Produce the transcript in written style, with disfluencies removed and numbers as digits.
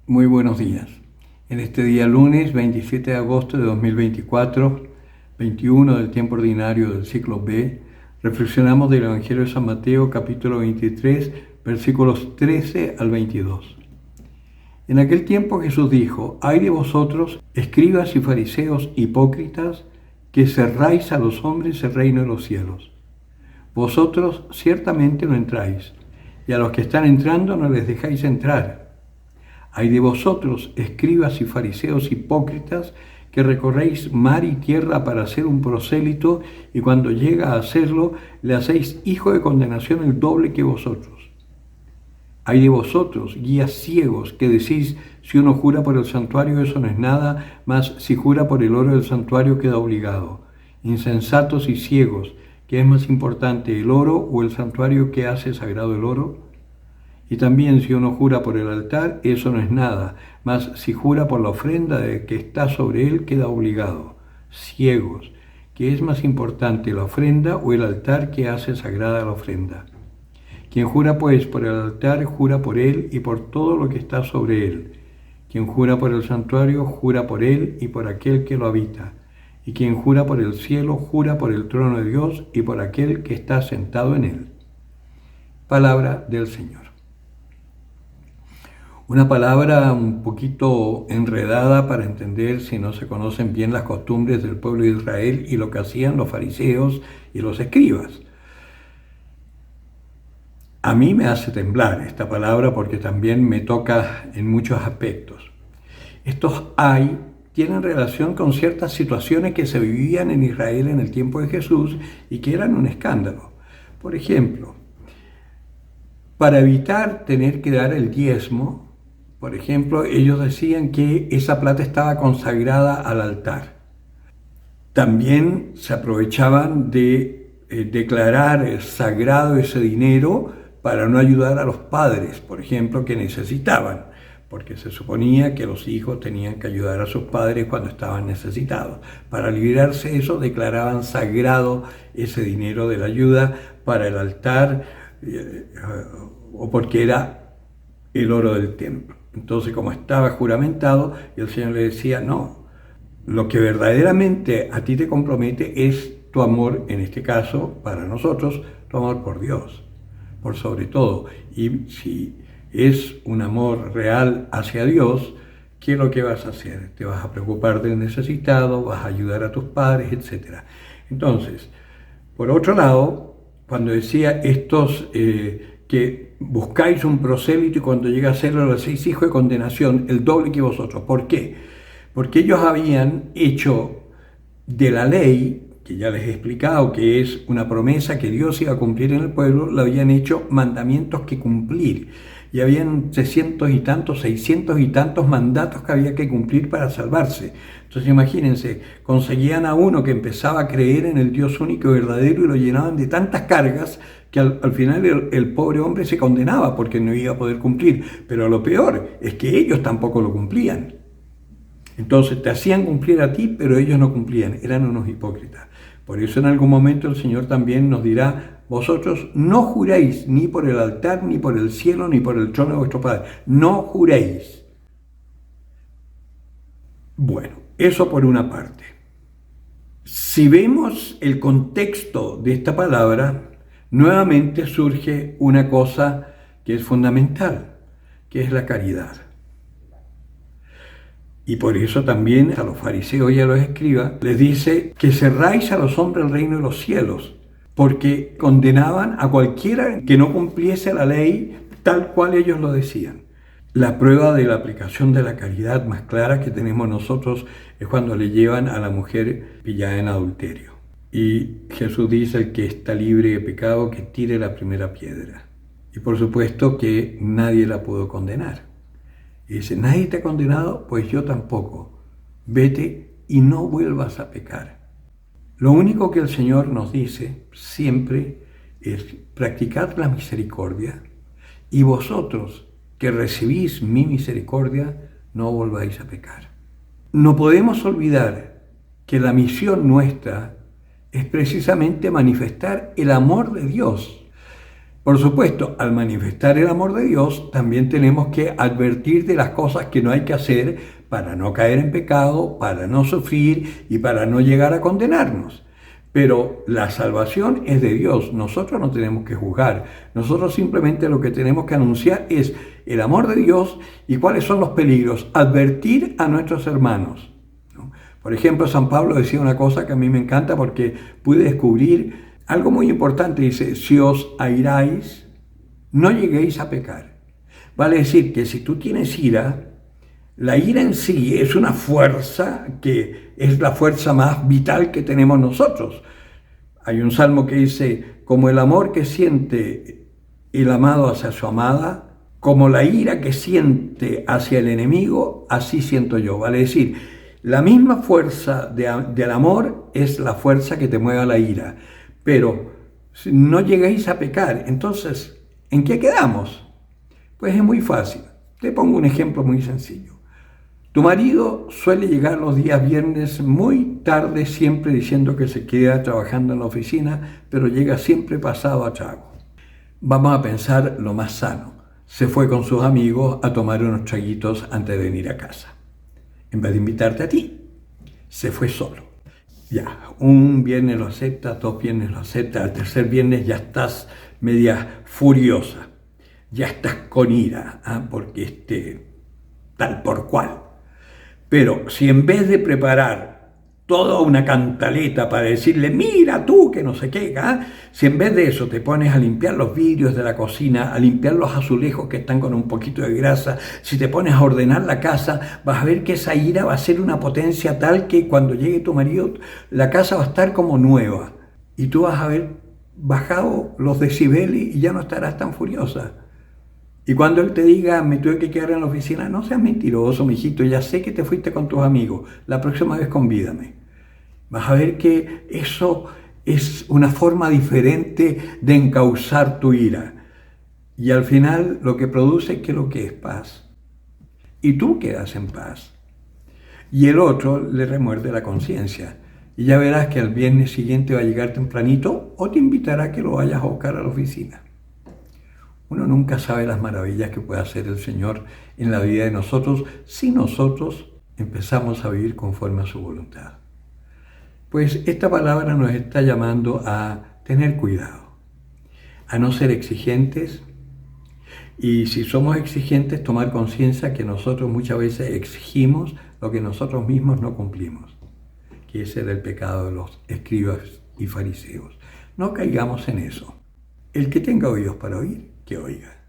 Muy buenos días. En este día lunes 27 de agosto de 2024, 21 del tiempo ordinario del ciclo B, reflexionamos del Evangelio de San Mateo capítulo 23, versículos 13 al 22. En aquel tiempo Jesús dijo: «Ay de vosotros, escribas y fariseos hipócritas, que cerráis a los hombres el reino de los cielos. Vosotros ciertamente no entráis, y a los que están entrando no les dejáis entrar. Ay de vosotros, escribas y fariseos hipócritas, que recorréis mar y tierra para hacer un prosélito, y cuando llega a hacerlo, le hacéis hijo de condenación el doble que vosotros. Ay de vosotros, guías ciegos, que decís: si uno jura por el santuario, eso no es nada, mas si jura por el oro del santuario, queda obligado. Insensatos y ciegos, ¿qué es más importante, el oro o el santuario que hace sagrado el oro? Y también si uno jura por el altar, eso no es nada, mas si jura por la ofrenda de que está sobre él, queda obligado. Ciegos, ¿qué es más importante, la ofrenda o el altar que hace sagrada la ofrenda? Quien jura pues por el altar, jura por él y por todo lo que está sobre él. Quien jura por el santuario, jura por él y por aquel que lo habita. Y quien jura por el cielo, jura por el trono de Dios y por aquel que está sentado en él». Palabra del Señor. Una palabra un poquito enredada para entender si no se conocen bien las costumbres del pueblo de Israel y lo que hacían los fariseos y los escribas. A mí me hace temblar esta palabra porque también me toca en muchos aspectos. Estos ay tienen relación con ciertas situaciones que se vivían en Israel en el tiempo de Jesús y que eran un escándalo. Por ejemplo, para evitar tener que dar el diezmo, por ejemplo, ellos decían que esa plata estaba consagrada al altar. También se aprovechaban de declarar sagrado ese dinero para no ayudar a los padres, por ejemplo, que necesitaban, porque se suponía que los hijos tenían que ayudar a sus padres cuando estaban necesitados. Para librarse de eso, declaraban sagrado ese dinero de la ayuda para el altar o porque era el oro del templo. Entonces, como estaba juramentado, el Señor le decía: no, lo que verdaderamente a ti te compromete es tu amor, en este caso, para nosotros, tu amor por Dios, por sobre todo. Y si es un amor real hacia Dios, ¿qué es lo que vas a hacer? Te vas a preocupar del necesitado, vas a ayudar a tus padres, etc. Entonces, por otro lado, cuando decía estos que buscáis un prosélito y cuando llega a serlo lo hacéis hijo de condenación, el doble que vosotros. ¿Por qué? Porque ellos habían hecho de la ley, que ya les he explicado que es una promesa que Dios iba a cumplir en el pueblo, lo habían hecho mandamientos que cumplir. Y habían 300 y tantos, 600 y tantos mandatos que había que cumplir para salvarse. Entonces imagínense, conseguían a uno que empezaba a creer en el Dios único y verdadero y lo llenaban de tantas cargas que al final el pobre hombre se condenaba porque no iba a poder cumplir. Pero lo peor es que ellos tampoco lo cumplían. Entonces te hacían cumplir a ti, pero ellos no cumplían, eran unos hipócritas. Por eso en algún momento el Señor también nos dirá: vosotros no juréis ni por el altar, ni por el cielo, ni por el trono de vuestro Padre. No juréis. Bueno, eso por una parte. Si vemos el contexto de esta palabra, nuevamente surge una cosa que es fundamental, que es la caridad. Y por eso también a los fariseos y a los escribas les dice que cerráis a los hombres el reino de los cielos, porque condenaban a cualquiera que no cumpliese la ley tal cual ellos lo decían. La prueba de la aplicación de la caridad más clara que tenemos nosotros es cuando le llevan a la mujer pillada en adulterio. Y Jesús dice: el que está libre de pecado, que tire la primera piedra. Y por supuesto que nadie la pudo condenar. Y dice: nadie te ha condenado, pues yo tampoco. Vete y no vuelvas a pecar. Lo único que el Señor nos dice siempre es: practicad la misericordia, y vosotros que recibís mi misericordia, no volváis a pecar. No podemos olvidar que la misión nuestra es precisamente manifestar el amor de Dios. Por supuesto, al manifestar el amor de Dios, también tenemos que advertir de las cosas que no hay que hacer para no caer en pecado, para no sufrir y para no llegar a condenarnos. Pero la salvación es de Dios, nosotros no tenemos que juzgar, nosotros simplemente lo que tenemos que anunciar es el amor de Dios y cuáles son los peligros, advertir a nuestros hermanos, ¿no? Por ejemplo, San Pablo decía una cosa que a mí me encanta porque pude descubrir algo muy importante, dice, si os airáis, no lleguéis a pecar. Vale decir que si tú tienes ira, la ira en sí es una fuerza que es la fuerza más vital que tenemos nosotros. Hay un salmo que dice, como el amor que siente el amado hacia su amada, como la ira que siente hacia el enemigo, así siento yo. Vale decir, la misma fuerza del amor es la fuerza que te mueve a la ira. Pero no lleguéis a pecar. Entonces, ¿en qué quedamos? Pues es muy fácil. Te pongo un ejemplo muy sencillo. Tu marido suele llegar los días viernes muy tarde, siempre diciendo que se queda trabajando en la oficina, pero llega siempre pasado a trago. Vamos a pensar lo más sano. Se fue con sus amigos a tomar unos traguitos antes de venir a casa. En vez de invitarte a ti, se fue solo. Ya, un viernes lo aceptas, dos viernes lo aceptas, al tercer viernes ya estás media furiosa, ya estás con ira, porque tal por cual. Pero si en vez de preparar toda una cantaleta para decirle, mira tú, que no sé qué, si en vez de eso te pones a limpiar los vidrios de la cocina, a limpiar los azulejos que están con un poquito de grasa, si te pones a ordenar la casa, vas a ver que esa ira va a ser una potencia tal que cuando llegue tu marido, la casa va a estar como nueva. Y tú vas a haber bajado los decibeles y ya no estarás tan furiosa. Y cuando él te diga, me tuve que quedar en la oficina, no seas mentiroso, mijito, ya sé que te fuiste con tus amigos, la próxima vez convídame. Vas a ver que eso es una forma diferente de encauzar tu ira. Y al final lo que produce es que lo que es paz. Y tú quedas en paz. Y el otro le remuerde la conciencia. Y ya verás que al viernes siguiente va a llegar tempranito o te invitará a que lo vayas a buscar a la oficina. Uno nunca sabe las maravillas que puede hacer el Señor en la vida de nosotros si nosotros empezamos a vivir conforme a su voluntad. Pues esta palabra nos está llamando a tener cuidado, a no ser exigentes y si somos exigentes tomar conciencia que nosotros muchas veces exigimos lo que nosotros mismos no cumplimos, que ese era el pecado de los escribas y fariseos. No caigamos en eso. El que tenga oídos para oír, que oiga.